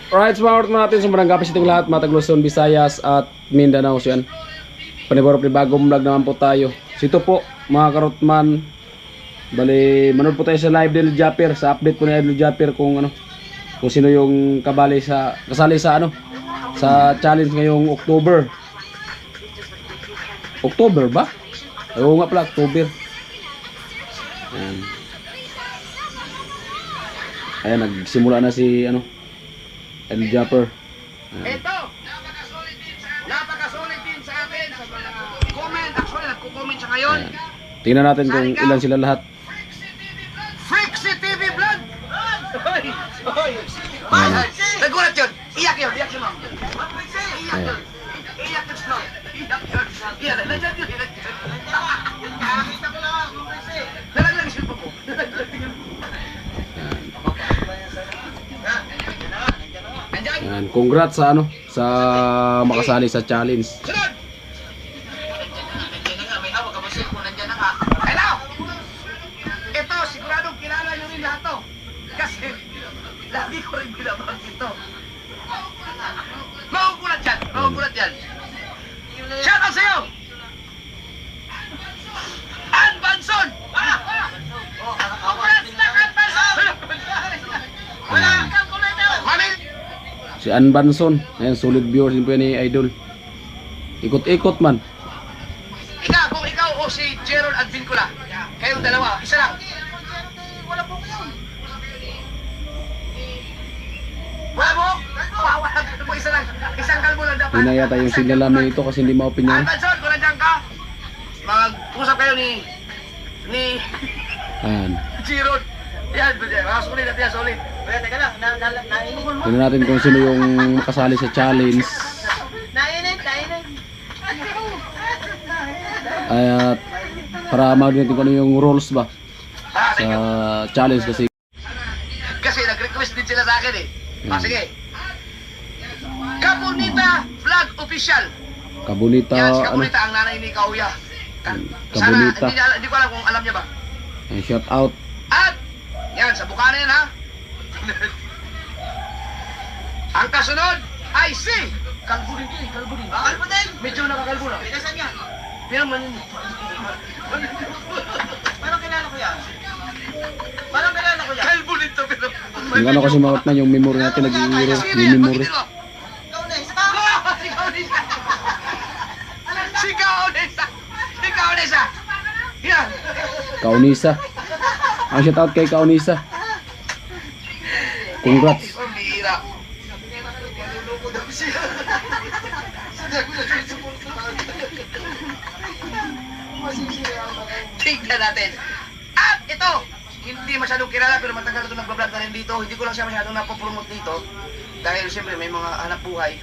Alright, sumawart natin sa barangay Pasiting lahat, Matag Luzon, Visayas at Mindanao. So yan, panibaro-panibagong vlog naman po tayo. So ito po mga karotman, bali manood po tayo sa live ni Japper, sa update po ni Idol Japper kung ano, kung sino yung kasali sa ano, sa challenge ngayong October. October ba? Oo nga pala, October. Ayan, nagsimula na si ano, Idol Japper. Ito, napakasulit din sa akin sa mga comment. Actually, nagko-comment siya ngayon. Tingnan natin kung ilan sila lahat. Frixie TV Vlog! Hoy! Nagulat yun! Iyak yun! Iyak yun, ma'am! Iyak yun! Iyak yun, ma'am! Iyak yun! Iyak yun! Nandiyan yun! Nakakita ko lang! Nalaglag siya po po! Yan, congrats sa ano, sa makasali sa challenge. Sunod! Nandiyan na nga, may hawak ka ba siya kung nandiyan na nga? Hello! Ito, siguradong kilala nyo rin lahat to. Kasi, lagi ko rin binabang ito. Magugulat yan! Magugulat yan! Shout out sa'yo! Ann Banson! Congrats na, Ann Banson! Wala kang komento! Mamil! Si Ann Banson, ayan, solid viewers din po yan ni Idol. Ikot-ikot man. Kung ikaw o si Gerald Advincula, kayong dalawa, isa lang. Wala po kayo. Wala mo? Wala po, isa lang. Isang kalbo lang dapat. Yun na yata yung signal namin ito kasi hindi maopinyon. Albanson, kung nandiyan ka, mag-usap kayo ni Ayan. Gerald. Yan, sulit natin yan, sulit. Kaya teka lang, nainit. Tingnan natin kung sino yung makasali sa challenge. Nainit. At para ma-din ko ano yung rules ba sa challenge kasi. Kasi nag-request din sila sa akin eh. Sige. Kabunita Vlog Official. Kabunita, Yan, si ano, Kabunita, ang nanay ni Kauya. Kabunita. Sana, hindi ko alam kung alam niya ba. shout out. At, yan, sa bukana yan ha. Ang kasunod ay si Kalbo din. Kalbo din. Medyo nakakalbo na. Nasaan yan? Pero man yun. Parang kilala ko yan. Kalbo din to pero. Yung ano kasi mawat na yung memory natin nag-i-error yung memory. Si Kaunesa. Yan. Kaunisa. Ang shout out kay Kaunisa. Congrats. Ang bihira. Tignan natin. At ito, hindi masyadong kilala pero matagal na ito nagbablog na rin dito. Hindi ko lang siya masyadong napopromote dito. Dahil siyempre may mga hanap buhay.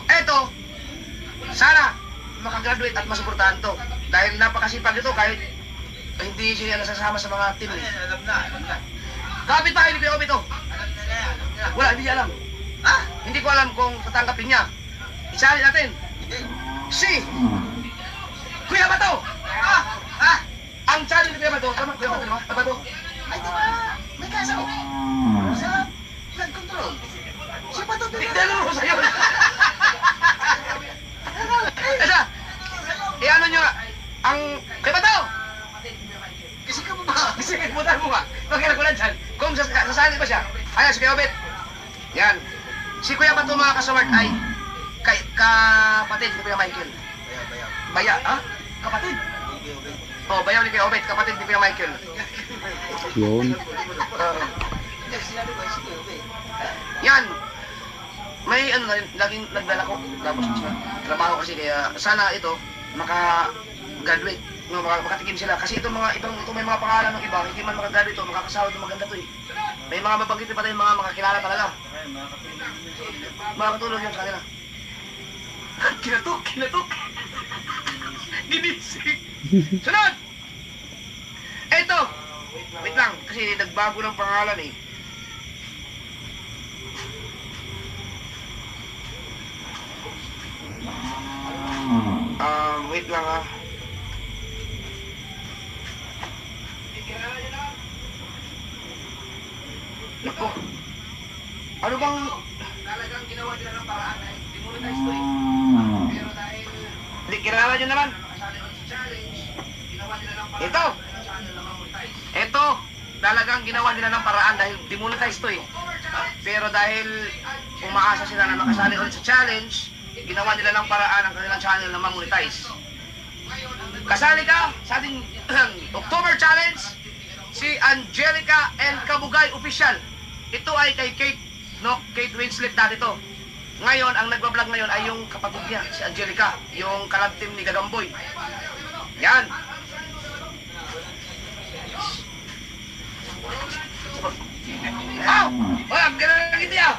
Ito, sana makagraduate at masuportahan to. Dahil napakasipag ito kahit hindi siya nasasama sa mga team. Alam na. Kapit bahay ni Kuya Obi to. Wala, hindi niya alam. Hindi ko alam kung tatanggapin niya. Isali natin. Si Kuya Bato! Ang challenge ni Kuya Bato, tama? Kuya Bato, diba? Bato? Ay, diba? May kaso. Sa blood control. Si Bato, diba? Tignan mo sa'yo. Esa, ano nyo, ang Kuya Bato! Kisikan mo ba? Kisikan mo ba? Pagkinagulan dyan, kung sasali ba siya? Ayan, si Kuya Obet. Yan. Si Kuya Bato mga kasawart ay kapatid ni Kuya Michael. Baya, ha? Kapatid? Oh, bayaw ni Kuya Obet, kapatid ni Kuya Michael. Yun. Yan. May ano na rin, laging nagdala ko. Tapos trabaho kasi kaya sana ito maka-graduate. No, makatikim sila. Kasi itong mga ibang ito may mga pangalan ng iba, hindi man makagraduate ito, makakasawa ito maganda to eh. May mga mabanggit pa tayong mga makakilala talaga. Makakatulog yun sa kanila. Kinatok! Ginisik! Sunod! Eto! Wait lang, kasi nagbago ng pangalan eh. Wait lang ha. Nako, Ano bang talagang ginawa nila ng paraan na demonetize to eh. Pero dahil hindi kilala nyo naman. Ito, talagang ginawa nila ng paraan dahil demonetize to eh. Pero dahil umaasa sila na makasali ulit sa challenge, ginawa nila ng paraan ang kanilang channel na ma-monetize. Kasali ka sa ating October Challenge, si Angelica and Kabugay Official. Ito ay kay Kate, no? Kate Winslet dati to. Ngayon, ang nagbablog ngayon ay yung kapatid niya, si Angelica, yung kalab team ni Gagamboy. Yan. Oh! Oh, ang ganda ng ngiti ah!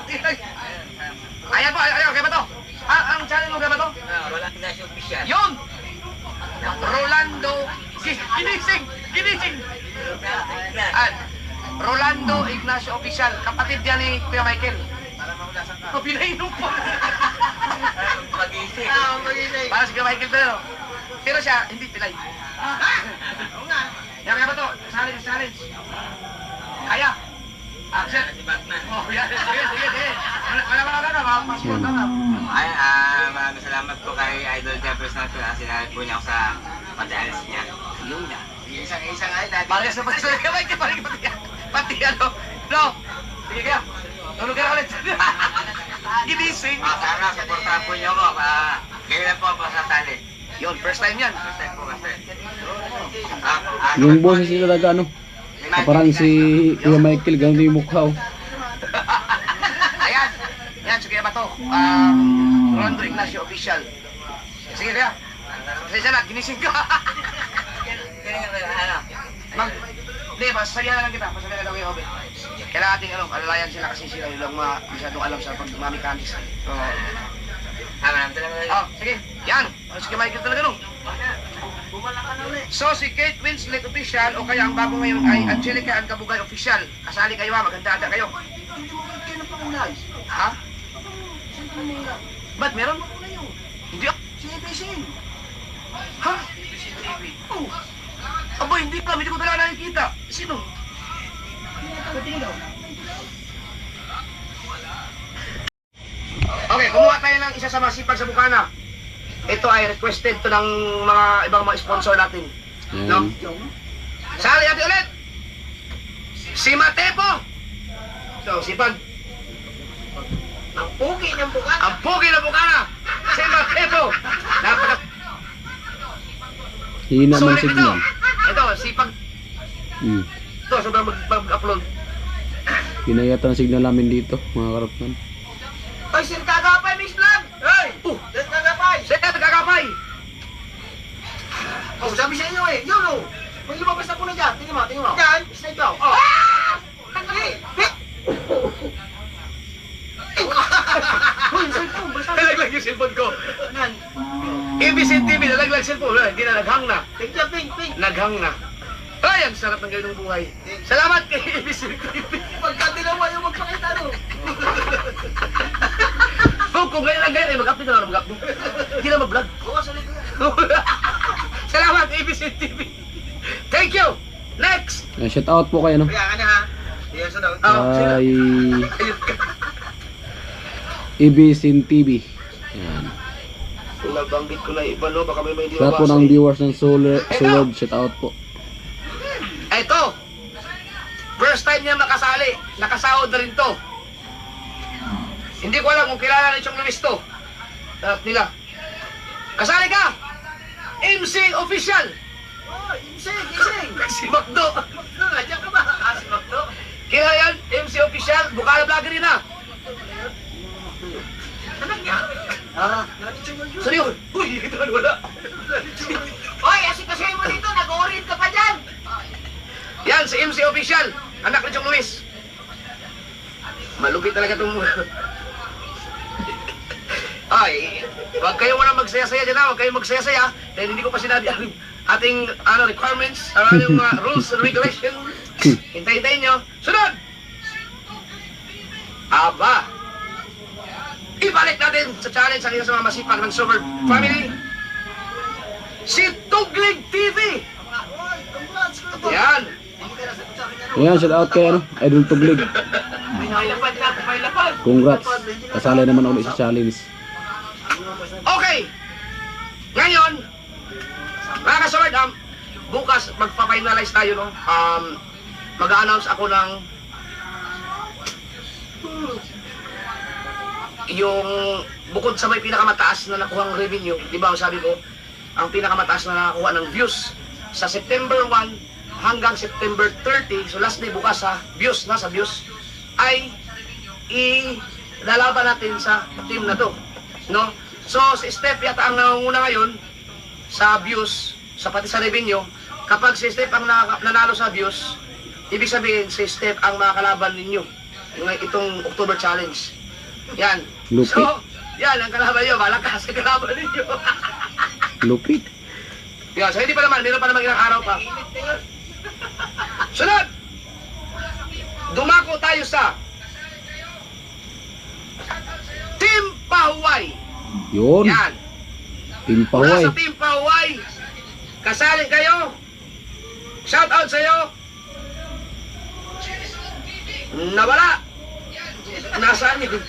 Ayan po, ayan, kaya ba to? Ang channel mo kaya ba to? Rolando Official. Yun! Rolando, ginising! Ginising! Rolando Ignacio Official, kapatid yan ni Kuya Michael. Oh, pinainom po. Magising. Para si Kuya Michael pero. Pero siya, hindi pilay. Yan kaya ba to? Challenge, challenge. Kaya. Action. Si Batman. Oh, yan. Sige, sige, sige. Wala ka, passport na. Ay, maraming salamat po kay Idol Jeffers na po. Sinali po niya ako sa pati-alis niya. Yung na. Isang ay dati. Parehas na pati sa Kuya Michael, parehas pati ano. No. Sige kaya. Tulog ka ulit. Ginising. Sana, supportahan po niyo ako. Ngayon lang po ako sa tali. Yun, first time yan. First time po kasi. Yung boses nila talaga ano. Parang si Kuya Michael, ganun yung mukha. Ayan. Yan, sige ba to? Rolando Ignacio Official. Sige kaya. Sige na, ginising ka. Mag, hindi, pasasabihan na lang kita. Pasabihan na lang kayo, Obe. Kailangan ating alalayan sila kasi sila yung masyadong alam sa pag-mechanics. So, oh, sige. Yan. Sige, Michael talaga no. So, si Kate Winslet Official o kaya ang bago ngayon ay Angelica and Kabugay Official. Kasali kayo ha, maganda-ganda kayo. Ha? Ba't meron? Hindi ako. Si ABC. Ha? ABC TV. Oh. Aba, hindi pa. Hindi ko talaga nakikita. Sino? Okay, kumuha tayo ng isa sa masipag sa Bukana. Ito ay requested to ng mga ibang mga sponsor natin. No? Sali natin ulit! Si Matepo! So, sipag. Ang pugi ng Bukana. Ang pugi ng Bukana! Si Matepo! Napaka... Hina man Sulit signal. Ito, sipag. Ito, sobrang mag-upload. Pinayatan ang signal namin dito, mga karapman. Ay, Sir Kagapay, Miss Vlog! Hey! Sir Kagapay! Sir Kagapay! Oh, sabi sa inyo eh, yun oh! May lumabas na po na dyan, tingin mo, tingin mo. Yan, snake daw. Oh! Hey! Uy, cellphone, basta. Nalaglag yung cellphone ko. ABC TV, nalaglag cellphone. Hindi na, naghang na. Naghang na. Ay, ang sarap ng gawin ng buhay. Salamat kay ABC TV. Pagkatilawa yung magpakita, no? Oh, kung ngayon lang ganyan, eh, mag-update na lang, mag-update. Hindi na mag-vlog. Oo, salit ko yan. Salamat, ABC TV. Thank you. Next. Shout out po kayo, no? Kaya ka na, ha? Yes, ano? Ay Ibisin TV. Yan. Nabanggit ko na iba, no? Baka may hindi Sa po ng viewers ng Solar, shout out po. Ito. First time niya makasali. Nakasahod na rin to. Hindi ko alam kung kilala na itong Luis to. Lahat nila. Kasali ka! MC Official! Oh, MC! Si Macdo! Nandiyan ka ba? Si Macdo? Kilala yan? MC Official, Bukana Vlogger rin na. Anak niya? Sorry yun? Uy, ito na wala. Oy, kasi mo dito, nag-orin ka pa dyan! Yan, si MC Official, anak ni Chong Luis. Malupit talaga itong... Ay, huwag kayo muna magsaya-saya dyan ha, huwag kayong magsaya-saya dahil hindi ko pa sinabi ang ating requirements, yung rules and regulation. Hintayin nyo. Sunod! Aba! Ibalik natin sa challenge ang isa sa mga masipag ng Super Family. Si Tuglig TV! Yan! Ayan, shout out kay ano, Idol Tuglig. Congrats. Kasali naman ulit sa challenge. Okay. Ngayon, mga kasawad, bukas magpa-finalize tayo, no? Mag-a-announce ako ng yung bukod sa may pinakamataas na nakuhang revenue, di ba, sabi ko, ang pinakamataas na nakakuha ng views sa September 1 hanggang September 30, so last day bukas sa views, nasa views, ay ilalaban natin sa team na to, no? So, si Steph yata ang nangunguna ngayon sa views, sa pati sa revenue. Kapag si Steph ang nanalo sa views, ibig sabihin si Steph ang makakalaban ninyo itong October Challenge. Yan. Lupit. So, yan ang kalaban nyo. Malakas ang kalaban ninyo. Lupit. Yan. So, hindi pa naman. Meron pa naman ilang araw pa. Sunod! Dumako tayo sa Team Pahuway. Yun. Yan. Team Mula Pahuway. sa Team Pahuway, kasali kayo. Shout out sa iyo. Nawala. Nasaan yun?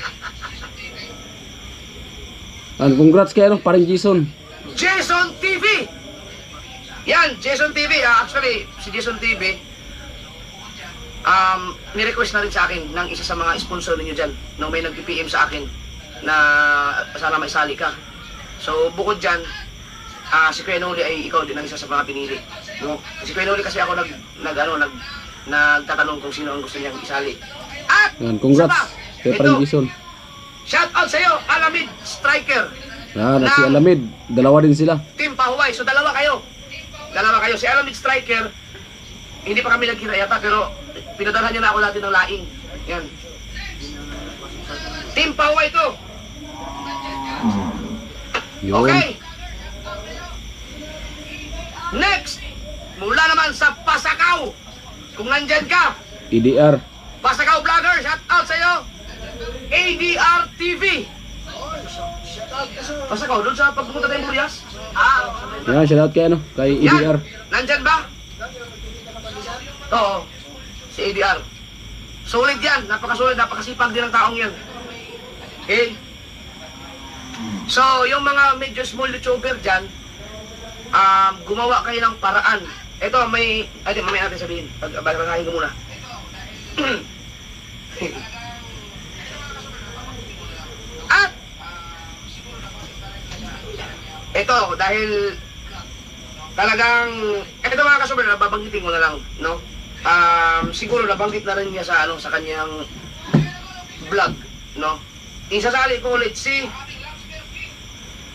Congrats kay ano, paring Jason. Jason TV. Yan, Jason TV. Actually, si Jason TV, ni-request na rin sa akin ng isa sa mga sponsor ninyo dyan. Nung may nag-PM sa akin na sana may sali ka. So, bukod dyan, si Kuya Noli ay ikaw din ang isa sa mga pinili. No? Si Kuya Noli kasi ako nagtatanong kung sino ang gusto niyang isali. At, Yan, congrats isa pa, kay paring Jason. shout out sa iyo, Alamid Striker. Yan, at si Alamid, dalawa din sila. Team Pahuway. So, dalawa kayo. Dalawa kayo. Si Alamid Striker, hindi pa kami nagkita yata, pero pinadalhan niya na ako dati ng laing. Yan. Team Pahuway to. Yun. Okay. Next, mula naman sa Pasakaw. Kung nandyan ka, EDR. Pasakaw Vlogger, shout out sa iyo. ADR TV. Pasakaw, doon sa pagpunta tayong Burias? Yan, shoutout kay ano, kay EDR. Yan, nandyan ba? Oo, si ADR. Solid yan, napakasulit, napakasipag din ang taong yan. Okay? So, yung mga medyo small YouTuber dyan, gumawa kayo ng paraan. Ito, mamaya natin sabihin. Basahin ko muna. At, ito, dahil talagang, ito mga kasuber, babanggitin ko na lang, no? Siguro nabanggit na rin niya sa, sa kanyang vlog, no? Isasali ko ulit si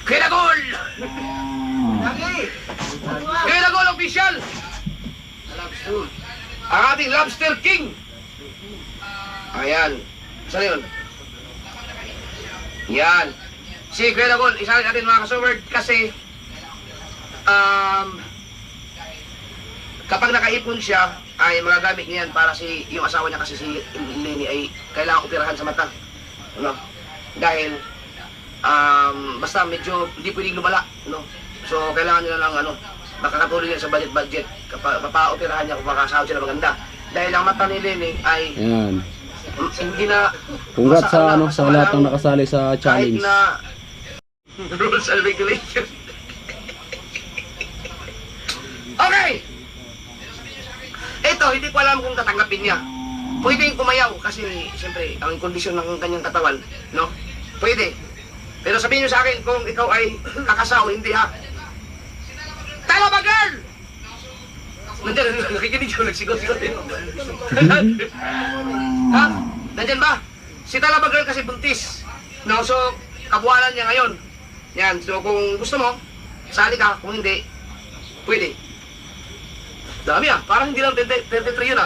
Kinagol! Kinagol official! Ang ating Lobster King! Ayan. Saan yun? Yan. Si Kinagol, isali natin mga kasuwerd kasi kapag nakaipon siya, ay magagamit niya yan para yung asawa niya kasi si Lenny ay kailangan operahan sa mata. No? Dahil basta medyo hindi pwedeng lumala, no? So kailangan niya lang makakatulong niya sa budget kapag mapa-operahan niya kung makasahod siya na maganda. Dahil ang mata ni Lenny ay Yan. hindi na Congrats sa masakala, sa lahat ng nakasali sa challenge. kahit na rules and regulations. Okay! Ito, hindi ko alam kung tatanggapin niya. Pwedeng kumayaw kasi siyempre ang kondisyon ng kanyang katawan, no? Pwede. Pero sabihin niyo sa akin kung ikaw ay kakasaw, hindi ha. Tama ba, girl? Nandiyan, nakikinig ko, nagsigaw-sigaw din. Ha? Nandiyan ba? Si Talaba girl kasi buntis. No, so, kabuhalan niya ngayon. Yan, so kung gusto mo, sali ka. Kung hindi, pwede. Dami parang hindi lang 33 yun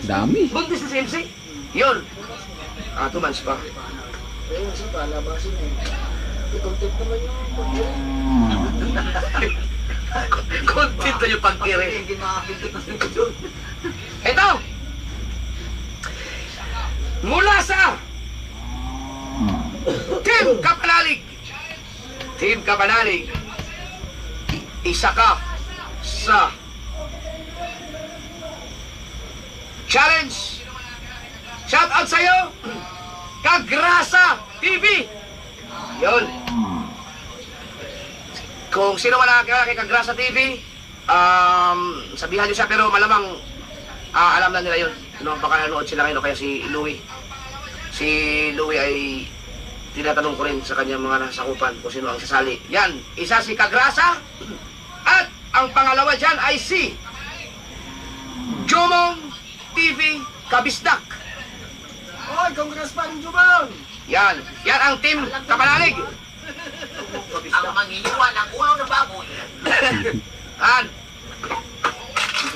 Dami. Buntis na si MC. Yun. 2 months pa. Content na yung pagkiri. Ito! Mula sa Team Kapanalig. Team Kapanalig. Isa ka sa Challenge Shout out sa'yo, Kagrasa TV. Yun. Kung sino man nakakilala kay Kagrasa TV, sabihan nyo siya, pero malamang alam na nila yun. No, baka nanood sila ngayon, o kaya si Louie. Si Louie ay tinatanong ko rin sa kanyang mga nasakupan kung sino ang sasali. Yan, isa si Kagrasa, at ang pangalawa dyan ay si Jomong TV Kabisdak. Oy, congrats pa rin, Jumang! Yan ang team Kapanalig. Ang mangiiwan ng ulo ng baboy. Yan.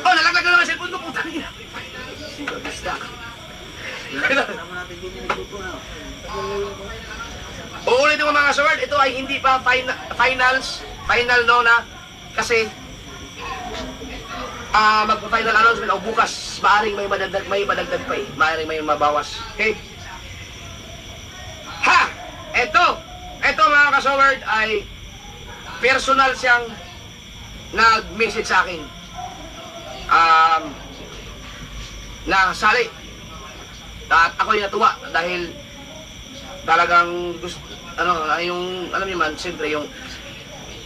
Oh, nalaglag na naman sa cellphone ko, putang ina. Si Kabistak. Uulitin mo mga sword, ito ay hindi pa final no na kasi magpa-final announcement o bukas maaaring may madagdag pa eh. Maaaring may mabawas. Okay? Ha! Ito mga kasword ay personal siyang nag-message sa akin. Na sali. At ako'y natuwa dahil talagang gusto, yung, alam niyo man, siyempre yung,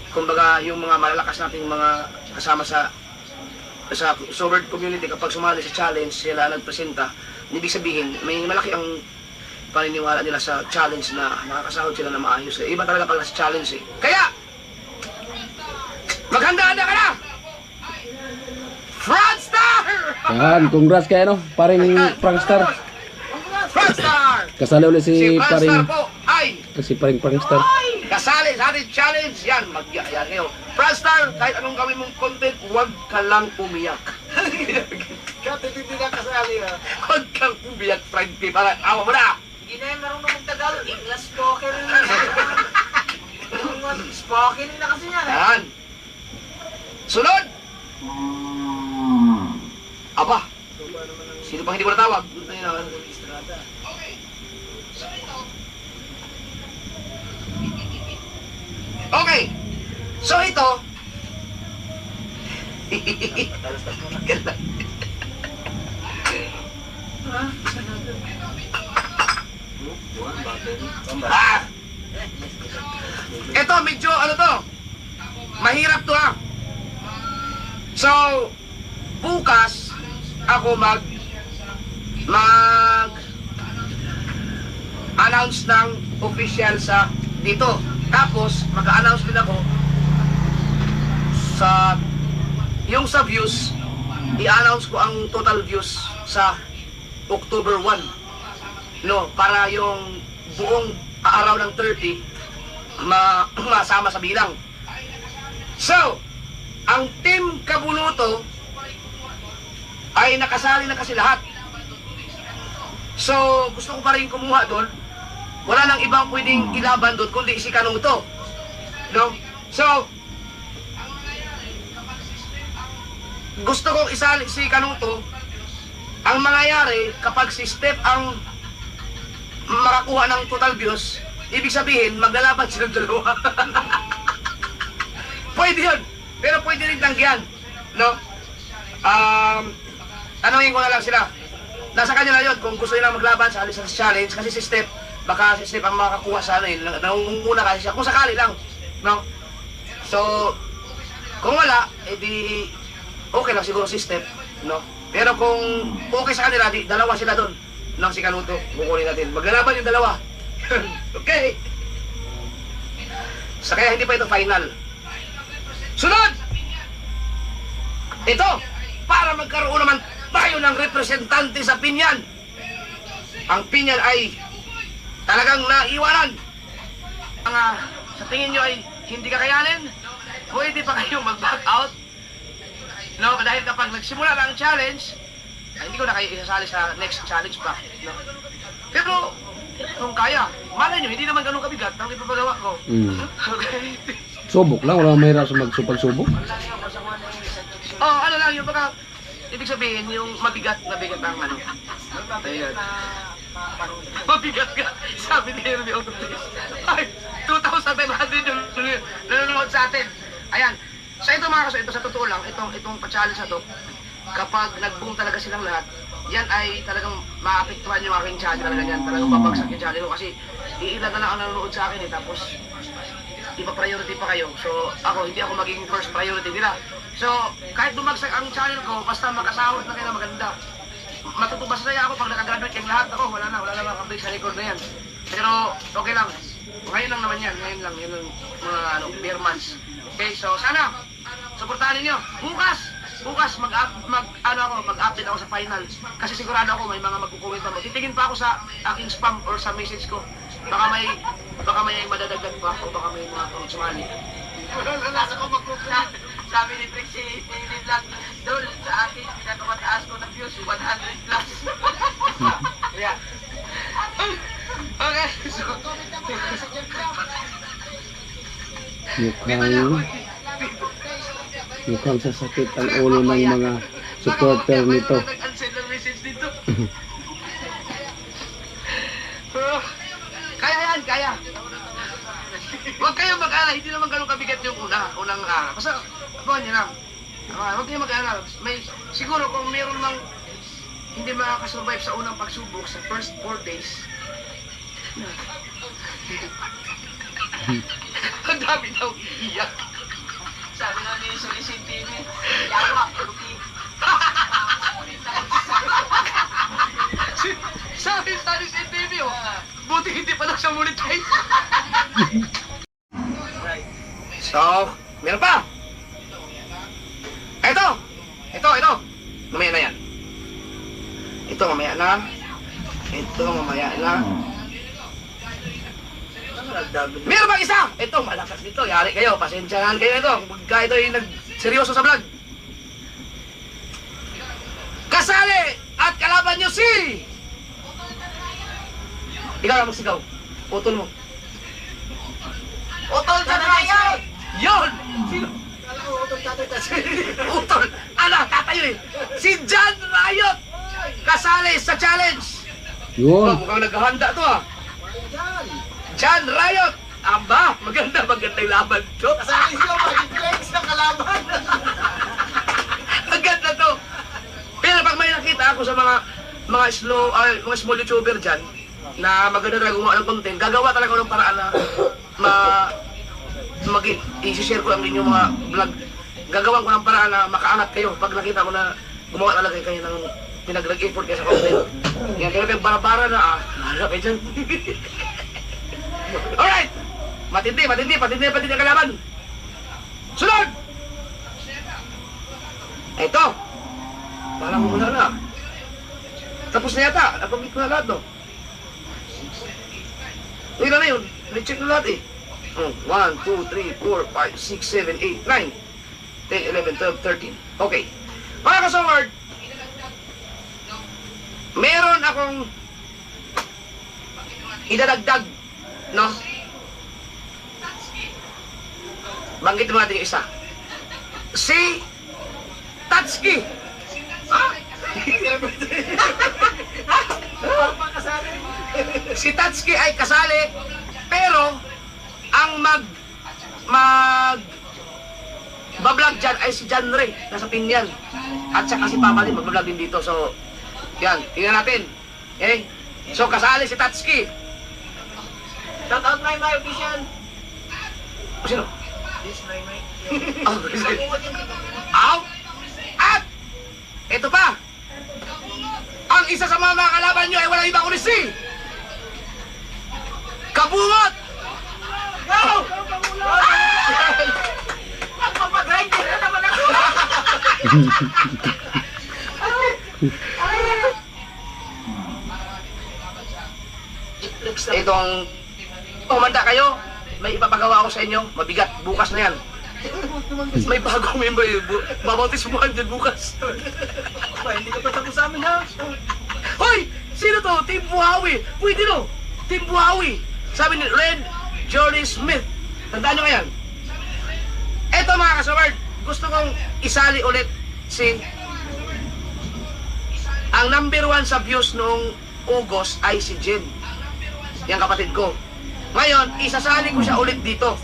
kumbaga, yung mga malalakas nating mga kasama sa Sword community, kapag sumali sa challenge, sila nagpresenta, ibig sabihin, may malaki ang paniniwala nila sa challenge na makakasahod sila na maayos. Iba talaga pag nasa challenge eh. Kaya, maghanda-handa ka na! Frogstar! Yan, congrats kay ano, paring prankster. Frogstar! Kasali ulit Si si Frogstar paring po ay prankster. kasali sa ating challenge. Yan, yan ngayon. Frogstar, kahit anong gawin mong content, huwag ka lang umiyak. Katitindi ka kasali, ha? Huwag kang umiyak, Frankie. Para awa mo na. Hindi na yung marunong magtagal. English spoken. Spoken na kasi yan. Yan. Sunod. Aba. Sino pang hindi ko natawag? Okay. So ito. Ito medyo ano to? Mahirap to ha. So bukas ako mag announce ng official sa dito. Tapos mag-announce din ako sa yung sa views, i-announce ko ang total views sa October 1. No, para yung buong araw ng 30 masama sa bilang. So, ang team Kabunuto ay nakasali na kasi lahat. So, gusto ko pa rin kumuha doon. Wala nang ibang pwedeng ilaban doon kundi si Kanuto. No? So, gusto kong isali si Kanuto. Ang mangyayari kapag si Steph ang makakuha ng total views, ibig sabihin maglalaban silang dalawa. Pwede yun. Pero pwede rin tanggihan. No? Tanungin ko na lang sila. Nasa kanya na yun kung gusto nila maglaban sa Alice Challenge kasi si Steph, baka si Steph ang makakuha sa ano yun. Nangunguna kasi siya. Kung sakali lang. No? So, kung wala, edi okay lang siguro si Steph. No? Pero kung okay sa kanila, dalawa sila doon. No, si Kanuto, kukunin natin. Maglalaban yung dalawa. Okay. Sa kaya hindi pa ito final. Sunod! Ito, para magkaroon naman tayo ng representante sa Pinyan. Ang Pinyan ay talagang naiwanan. Mga sa tingin nyo ay hindi kakayanin, pwede pa kayong mag-back out. No, dahil kapag nagsimula na ang challenge, ay hindi ko na kayo isasali sa next challenge pa. No? Pero, kung kaya, malay nyo, hindi naman ganun kabigat ang ipapagawa ko. Okay? Subok lang, wala mahirap sa magsupag-subok. Oh, ano lang, yung baka, ibig sabihin, yung mabigat ang ano. Ayun. Mabigat ka, sabi ni Hermie Ortiz. Ay, 2,500 yung nanonood sa atin. Ayan. So ito mga kaso, ito sa totoo lang, itong pa-challenge na to, kapag nag-boom talaga silang lahat, yan ay talagang maapektuhan yung aking channel na ganyan. Talagang babagsak yung channel ko kasi iilan na lang ang nanonood sa akin tapos ipa-priority pa kayo. So ako, hindi ako magiging first priority nila. So kahit bumagsak ang channel ko, basta makasahod na kayo na maganda. Matutubas na ako pag nakagraduate kayong lahat ako, wala na makabalik sa record na yan. Pero okay lang. Ngayon lang naman yan, ngayon lang, yun ang mga bare months. Okay, so sana suportahan niyo. Bukas mag-update ako sa final. Kasi sigurado ako may mga magko-comment pa. Titingin pa ako sa aking spam or sa message ko. Baka may madadagdag pa o baka may mga sumali. Nasa ko magkukulat. Sabi ni Trixie, ni Vlog, Dol, sa akin, pinakamataas ko na views, 100 plus. Yeah. Okay, so mukhang sasakit ang ulo ng mga supporter nito. Nag-unsend ng message dito. Kaya yan, kaya. Huwag kayong mag-alala, hindi naman ganun kabigat yung unang araw. Basta, abangan nyo lang. Huwag kayong mag-alala. Siguro kung meron mang hindi makakasurvive sa unang pagsubok sa first 4 days, ang dami daw iiyak. Sabi na ni Sulisin TV, yawa, ruki. Sabi sa TV, oh, buti hindi pa lang siya monetize. So, meron pa. Ito. Mamaya na yan. Ito mamaya na. Meron bang isa? Ito, malakas dito. Yari kayo, pasensyahan kayo ito. Pagka ito yung nagseryoso sa vlog. Kasali at kalaban nyo si... Ikaw lang magsigaw. Utol mo. Utol sa Ryan! Yun! Sino? Kala ko utol tatay tas. Utol! Tatayo eh. Si John Riot! Kasali sa challenge. Yun. Mukhang naghahanda to ah. Yan. John Riot! Aba, maganda yung laban to. Kasali siya mag-flex ng kalaban. Ang ganda to. Pero pag may nakita ako sa mga small YouTuber dyan, na maganda talaga gumawa ng content, gagawa talaga ako ng paraan na i-share ko ang inyong mga vlog. Gagawan ko ng paraan na makaangat kayo pag nakita ko na gumawa talaga kayo ng pinag-effort kayo sa content. Yan, kaya may bara-bara na harap kayo dyan. Alright! Matindi ang kalaban. Sunod! Ito! Parang wala na. Tapos na yata. Napamit ko na lahat, no? Ilan na yun? Check na lahat eh. 1, 2, 3, 4, 5, 6, 7, 8, 9, 10, 11, 12, 13. Okay. Mga kasaward, meron akong idadagdag, no? Banggit mo natin yung isa. Si Tatsuki. Si Tatsuki ay kasali, pero ang bablog dyan ay si John Ray, nasa Pinyan. At saka si Papa din, magbablog din dito. So, yan, tingnan natin. Okay? So, kasali si Tatsuki. Shout out my official. O, sino? This my Aw! At, ito pa. Ang isa sa mga kalaban nyo ay walang iba kundi si Kabungot! Go! Magpapag-rider na naman ako! Itong umanda kayo, may ipapagawa ako sa inyo. Mabigat, bukas na yan. May bagong member yun. Babautismuhan dyan bukas. Hindi ka pa tapos sa amin ha? Hoy! Sino to? Team Buhawi! Pwede no? Team Buhawi! Sabi ni Red Johnny Smith. Tandaan nyo ngayon. Eto mga kasaward, gusto kong isali ulit si... Ang number 1 sa views nung August ay si Jen. Yung kapatid ko. Ngayon, isasali ko siya ulit dito.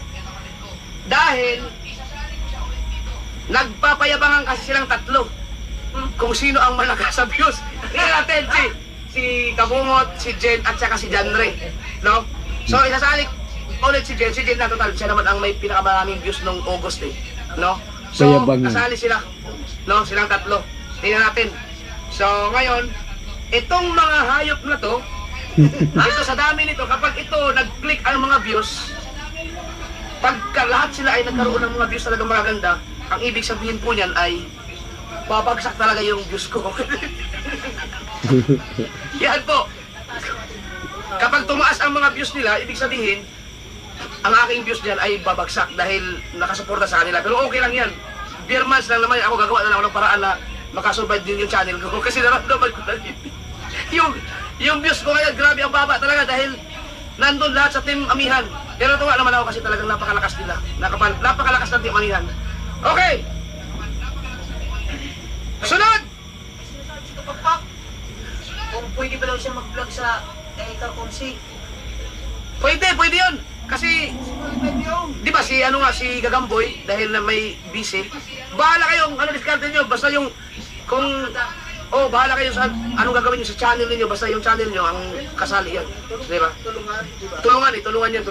Dahil nagpapayabangan kasi silang tatlo. kung sino ang malakas sa views. Tingnan natin si Kabungot, si Jen, at saka si Janre. No? So, isasali ulit si Jen. Si Jen na total, siya naman ang may pinakamaraming views nung August eh. No? So, Mayabang yan. kasali sila. No? Silang tatlo. Tingnan natin. So, ngayon, itong mga hayop na to, ito sa dami nito, kapag ito nag-click ang mga views, pagka lahat sila ay nagkaroon ng mga views talagang magaganda, ang ibig sabihin po niyan ay babagsak talaga yung views ko. Yan po. Kapag tumaas ang mga views nila, ibig sabihin, ang aking views niyan ay babagsak dahil nakasuporta sa kanila. Pero okay lang yan. Beer months lang naman ako, gagawa na lang ako ng paraan na makasurvive din yung channel ko. Kasi naramdaman ko na yung views ko ngayon, grabe ang baba talaga dahil nandun lahat sa Team Amihan. Pero tuwa naman ako kasi talagang napakalakas nila. Napakalakas ng Team Amihan. Okay! Sunod! Kung pwede ba daw siya mag-vlog sa Kalkomsi? Pwede yun. Kasi, di ba si Gagamboy, dahil na may busy, bahala kayong, diskarte nyo, basta yung, bahala kayo sa, anong gagawin nyo sa channel niyo basta yung channel nyo, ang kasali yan. Di ba? Tulungan yan.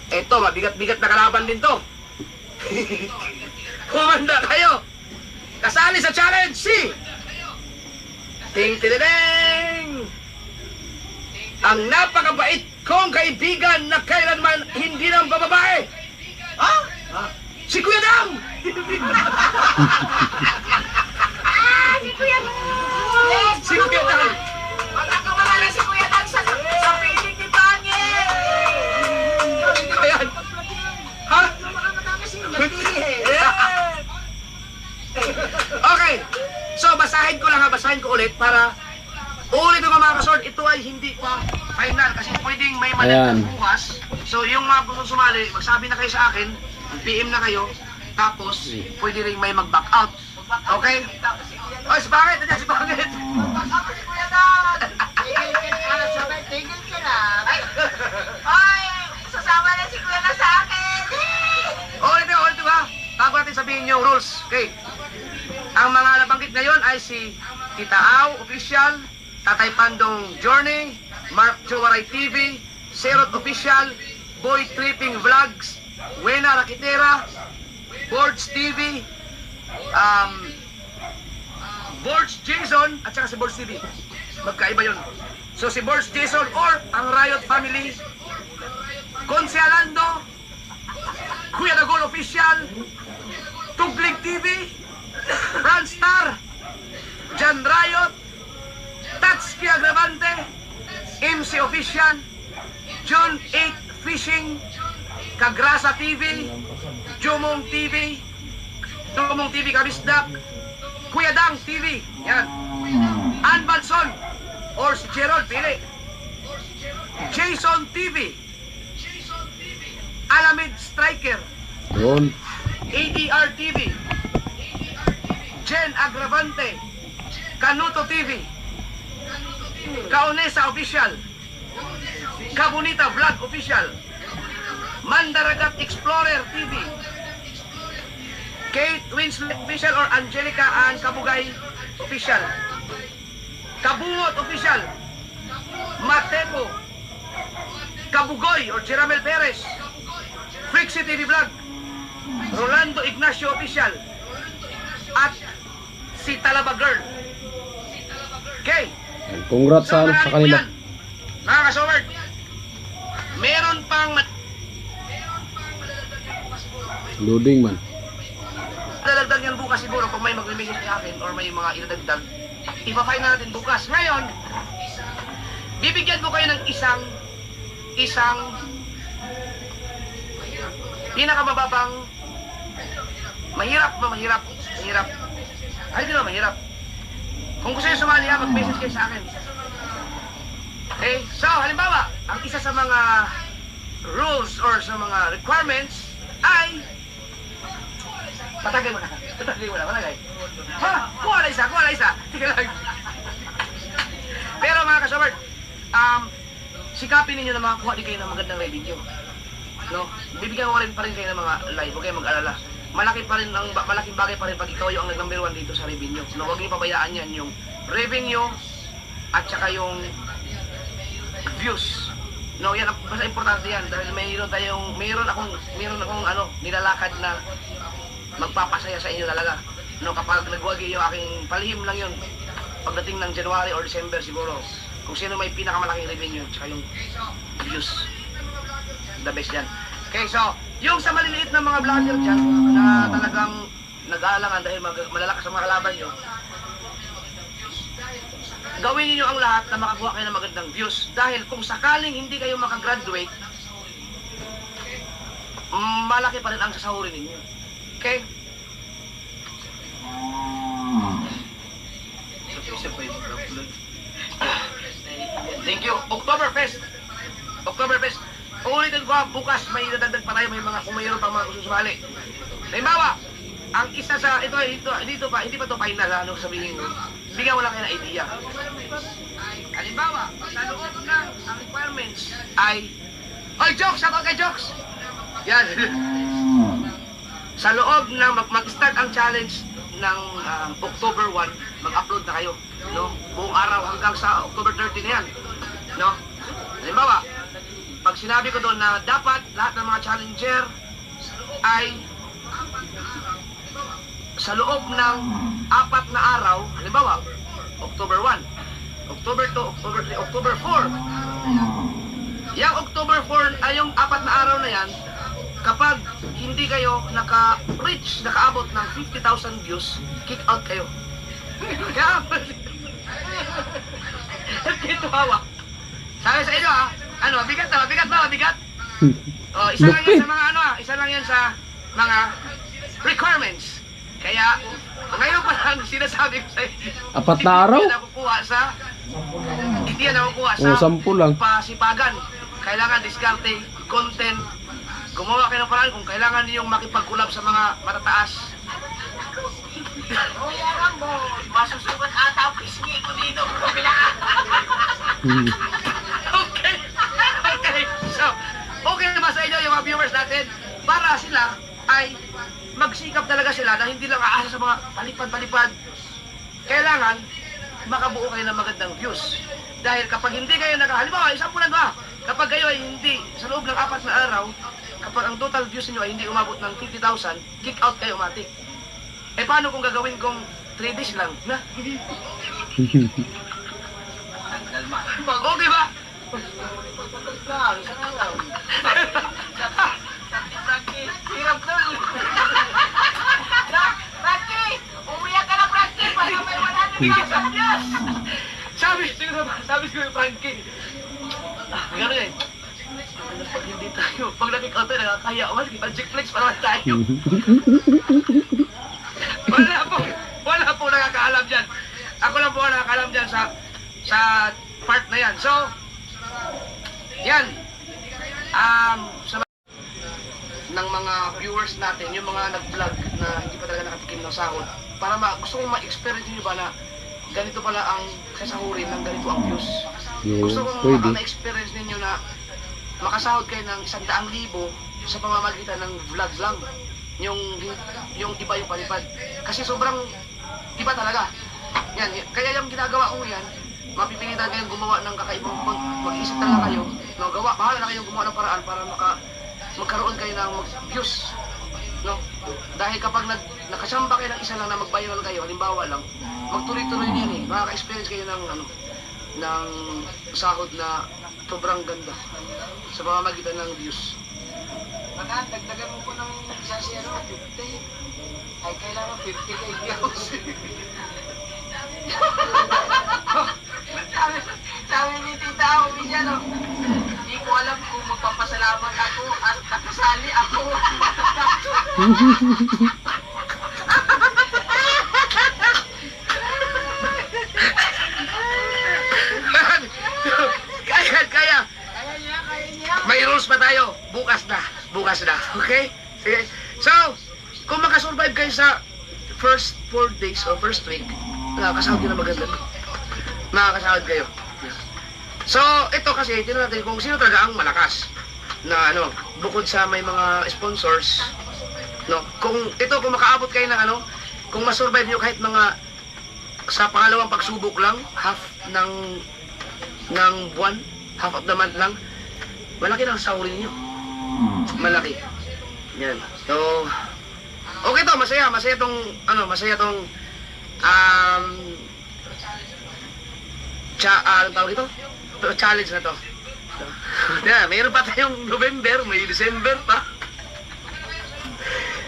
Eto, mabigat-bigat na kalaban din to. Kumanda kayo. Kasali sa challenge si Ting Tidideng! Ang napakabait kong kaibigan na kailanman hindi nang bababae. Ha? Si Kuya Dang! Si Kuya Dang! Si Kuya Dang! Magkakamala si Kuya Dang sa piling ni Pangit! Ayan. Ha? Okay. So, basahin ko ulit para ulit mga kasort, ito ay hindi pa final kasi pwedeng may mali Ayan. bukas. So, yung mga gusto sumali, magsabi na kayo sa akin, PM na kayo, tapos pwede rin may mag-back out. Okay? Oy, si Pangit! Nandiyan si Pangit! Ako si Kuya Dang! Tigil ka na. Ay, sasama na si Kuya Dang sa akin! Ulit ba? Bago natin sabihin yung rules. Okay. Ang mga nabanggit ngayon ay si Tita Au, Official, Tatay Pandong Journey, Mark Jowaray TV, Serot Official, Boy Tripping Vlogs, Wena Rakitera, Boards TV, Boards Jason, at saka si Boards TV. Magkaiba yun. So si Boards Jason or ang Riot Family, Consialando, Kuya Dagol Official, Tuglig TV, Franstar, Jan Riot, Tatsuki Agravante, MC Official, John 8 Fishing, Kagrasa TV, Jumong TV, Kabisdak, Kuya Dang TV, yan. Ann Balson, or si Gerald, pili. Jason TV, Alamid Striker, Yun. ADR TV, Jen Agravante, Kanuto TV, Kaonesa Official, Kabunita Vlog Official, Mandaragat Explorer TV, Kate Winslet Official or Angelica Ann Kabugay Official, Kabungot Official, Matepo, Kabugoy or Jeramel Perez, Frixie TV Vlog, Rolando Ignacio Official, at si Talaba Girl. Okay. Congrats sa marami po kanila. yan. Mga kasoward, meron pang Loading man. dadagdag yan bukas siguro kung may mag-message sa akin or may mga idadagdag. Ipa-file na natin bukas. Ngayon, bibigyan ko kayo ng isang pinakamababang mahirap. Ay, di na mahirap. Kung gusto nyo sumali ha, mag-message kayo sa akin. Okay, so halimbawa, ang isa sa mga rules or sa mga requirements ay patagay mo na. Patagay. Ha? Kuha na isa. Sige lang. Pero mga kasabart, sikapin ninyo na makakuha di kayo ng magandang revenue. No? Bibigyan ko rin pa rin kayo ng mga live, huwag kayong mag-alala. Malaking bagay pa rin pag ikaw yung ang number 1 dito sa revenue. No, huwag niyo pabayaan yan, yung revenue at saka yung views. No, yan basta importante yan dahil mayroon akong nilalakad na magpapasaya sa inyo talaga. No, kapag nagwagi yung aking palihim lang yun pagdating ng January or December siguro. Kung sino may pinakamalaking revenue at saka yung views. The best yan. Okay, so, yung sa maliliit na mga vlogger dyan na talagang nag-aalangan dahil malalakas ang mga kalaban nyo, gawin niyo ang lahat na makakuha kayo ng magandang views. Dahil kung sakaling hindi kayo makagraduate, malaki pa rin ang sasahurin ninyo. Okay? Thank you. Oktoberfest. Ulitin ko, bukas may dadagdag pa tayo, may mga kung mayroon pa mga kususumali. Halimbawa, ang isa sa, dito pa, hindi pa ito final, ano sabihin ko, bigyan mo lang kayo ng idea. Halimbawa, sa loob ng ang requirements ay, Jokes! Shout out kay Jokes! Yan. Sa loob ng mag-start ang challenge ng October 1, mag-upload na kayo. No? Buong araw hanggang sa October 30 na yan. No? Halimbawa, pag sinabi ko doon na dapat lahat ng mga challenger ay sa loob ng 4 na araw, halimbawa, October 1, October 2, October 3, October 4. Yung October 4 ay yung 4 na araw na yan, kapag hindi kayo nakaabot ng 50,000 views, kick out kayo. Ito hawa. Sabi sa inyo mabigat. Oh, isa lang yan sa mga requirements. Kaya, ngayon pa lang sinasabi ko sa inyo. 4 na araw? Hindi yan nakukuha sa 10 lang. pasipagan. Kailangan diskarte, content. Gumawa kayo ng paraan kung kailangan niyong makipag-collab sa mga matataas. Masusukat ata ang pisngi ko dito. Okay. So, okay na ba sa inyo yung mga viewers natin? Para sila ay magsikap talaga sila na hindi lang aasa sa mga palipad-palipad. Kailangan makabuo kayo ng magandang views. Dahil kapag hindi kayo halimbawa, isang bulan ba? Kapag kayo ay hindi, sa loob ng 4 na araw, kapag ang total views niyo ay hindi umabot ng 50,000, kick out kayo automatic. Eh paano kung gagawin kong 3 days lang? Na? Okay ba? Hirap na. Frankie! Umiyak ka na, Frankie! Para may 100,000 views! Sabi ko yung Frankie. Gano'n yan. Pag hindi tayo, pag nag-kick out tayo, nakakaya. Magic flex pa naman tayo. Wala po nakakaalam dyan. Ako lang po nakakaalam dyan sa part na yan. So, yan. Sa ng mga viewers natin, yung mga nag-vlog na hindi pa talaga nakatikim ng sahod, para gusto kong ma-experience nyo ba na ganito pala ang sasahurin ng ganito ang views. Gusto kong ma-experience ninyo na makasahod kayo ng 100,000 sa pamamagitan ng vlog lang. Yung iba yung palipad. Kasi sobrang iba talaga. Yan, kaya yung ginagawa ko yan, mapipilitan kayong gumawa ng kakaibang mag-isip talaga kayo. No, bahala na kayong gumawa ng paraan para magkaroon kayo ng views. No? Dahil kapag nakasamba kayo ng isa lang na mag-viral kayo, halimbawa lang, magtuloy-tuloy din makaka-experience kayo ng sahod na sobrang ganda sa pamamagitan ng views. Mga dagdagan mo ko ng isa si 50. Ay kailangan 50 kay views. sabi ni Tita Omi niya, no? Hindi ko alam kung magpapasalamat ako at nakasali ako. Kaya. May rules pa tayo. Bukas na. Okay? Sige. So, kung makasurvive kayo sa first 4 days or first week, nakakasahod yun na maganda. Makakasahod kayo. So, ito kasi, tingnan natin kung sino talaga ang malakas. na ano, bukod sa may mga sponsors, no, kung makaabot kayo ng ano, kung masurvive nyo kahit mga sa pangalawang pagsubok lang, half ng buwan, half of the month lang, malaki ng sahuri niyo. Malaki. Yan. So, okay to, masaya tong anong tawag ito? Challenge na to. So, yeah, mayroon pa tayong November, may December pa.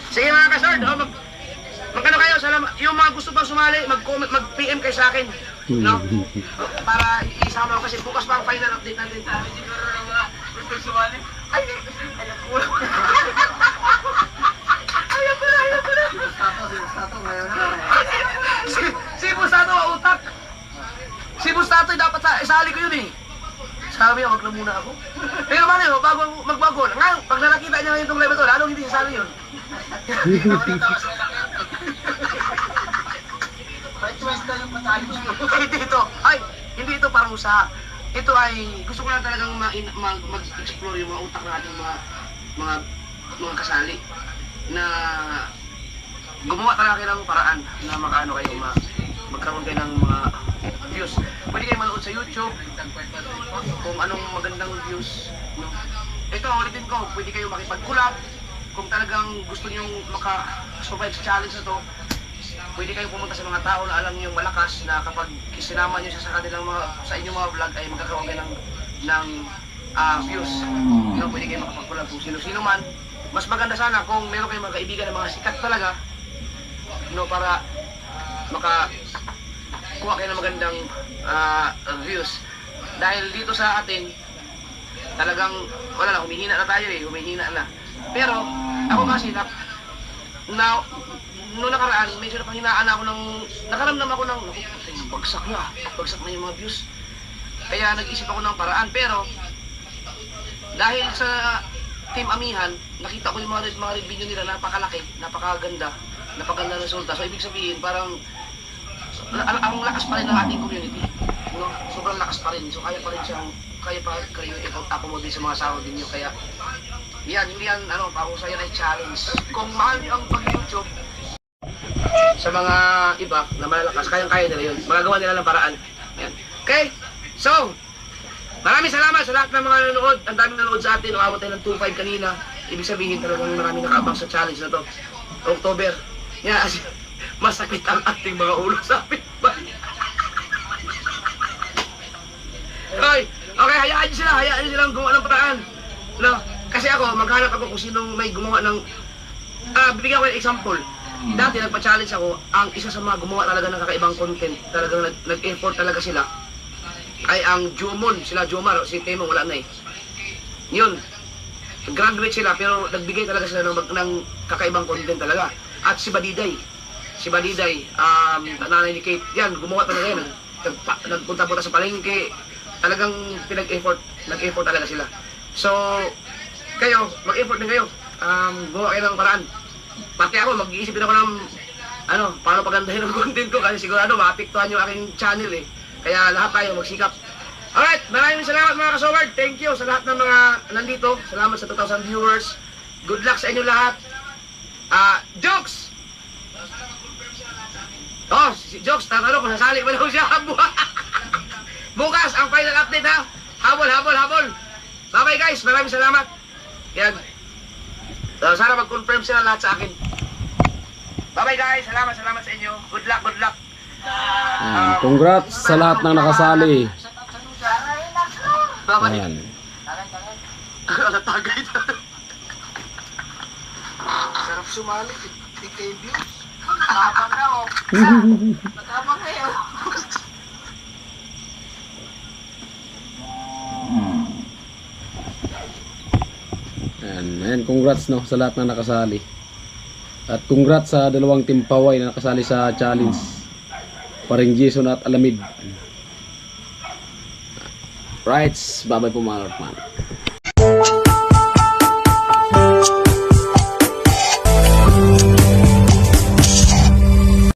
Sige mga kasord, magkano kayo, salamat. Yung mga gusto pang sumali, mag-comment, mag-PM kayo sa akin. No? Para isama ko kasi bukas pa ang final update natin. Siguro na mga gusto sumali. Ay, ayoko na. Ayoko na. Si Bustato, utak. Si Bustato, dapat isali ko yun eh. Sabi niya, wag na muna ako. Pero bakit, magbago. Ngayon, pag nakakita niya ngayon itong live ito, lalong hindi isali yun. Hindi ito parang usaha. Ito ay, gusto ko lang talagang mag-explore yung mga utak ng ating mga kasali na gumawa talaga kayo ng paraan na makaano kayo, magkaroon kayo ng mga views. Pwede kayo manood sa YouTube kung anong magandang views. No? Ito, ulitin ko, pwede kayo makipag-collab. Kung talagang gusto nyo maka-survive sa challenge na to, pwede kayong pumunta sa mga tao na alam nyo malakas na kapag sinama nyo siya sa kanilang sa inyong mga vlog ay magkakaroon kayo ng views. No, pwede kayo makapag-collab kung sino-sino man. Mas maganda sana kung meron kayong mga kaibigan na mga sikat talaga, no, para makakuha kayo ng magandang views. Dahil dito sa atin, talagang wala na, humihina na tayo eh, humihina na. Pero ako kasi noong nakaraan, medyo napahinaan ako nakaramdam ako ng, bagsak na yung mga views. Kaya nag-isip ako ng paraan. Pero, dahil sa Team Amihan, nakita ko yung mga review nila, napakalaki, napakaganda resulta. So, ibig sabihin, parang, ang lakas pa rin ng ating community. No? Sobrang lakas pa rin. So, kaya pa kayo i-accommodate sa mga sahod ninyo. Kaya, hindi yan, pahusay na challenge. Kung mahal nyo ang pag-YouTube, sa mga iba na malalakas, kayang-kaya nila yun. Magagawa nila ng paraan. Yan. Okay? So, maraming salamat sa lahat ng mga nanonood. Ang daming nanonood sa atin. Umabot tayo ng 2.5 kanina. Ibig sabihin talagang maraming nakaabang sa challenge na to. October. Yan. Masakit ang ating mga ulo sa atin. Okay, hayaan nyo silang gumawa ng paraan. No? Kasi ako, maghanap ako kung sinong may gumawa ng... bibigyan ko ng example. Dati nagpa-challenge ako, ang isa sa mga gumawa talaga ng kakaibang content, talagang nag-effort talaga sila, ay ang Jomon, sila Jomar, si Temo wala na eh. Yun, graduate sila pero nagbigay talaga sila ng kakaibang content talaga. At si Badiday, nanay ni Kate, yan, gumawa talaga yan. Nagpunta-punta sa palengke, talagang nag-effort talaga sila. So, kayo, mag-effort din kayo, gumawa kayo ng paraan. Pati ako, mag-iisip din ako ng paano pagandahin ang content ko kasi sigurado maapektuhan yung aking channel eh. Kaya lahat tayo magsikap. Alright, maraming salamat mga kasoward. Thank you sa lahat ng mga nandito. Salamat sa 2,000 viewers. Good luck sa inyo lahat. Jokes! Si Jokes, tatanong kung sasali ba daw siya. Bukas, ang final update ha. Habol. Bye guys, maraming salamat. Yan. Sana mag-confirm sila lahat sa akin. Bye guys, salamat sa inyo. Good luck. Congrats sa lahat ng nakasali. Bye. Ayan. Alatagay na. Sarap sumali. TK views. Matapang na oh. Matapang kayo. Ayan, congrats no sa lahat na nakasali. At congrats sa dalawang team Paway na nakasali sa challenge. Paring Jason at Alamid. Rights, bye-bye po mga Lordman.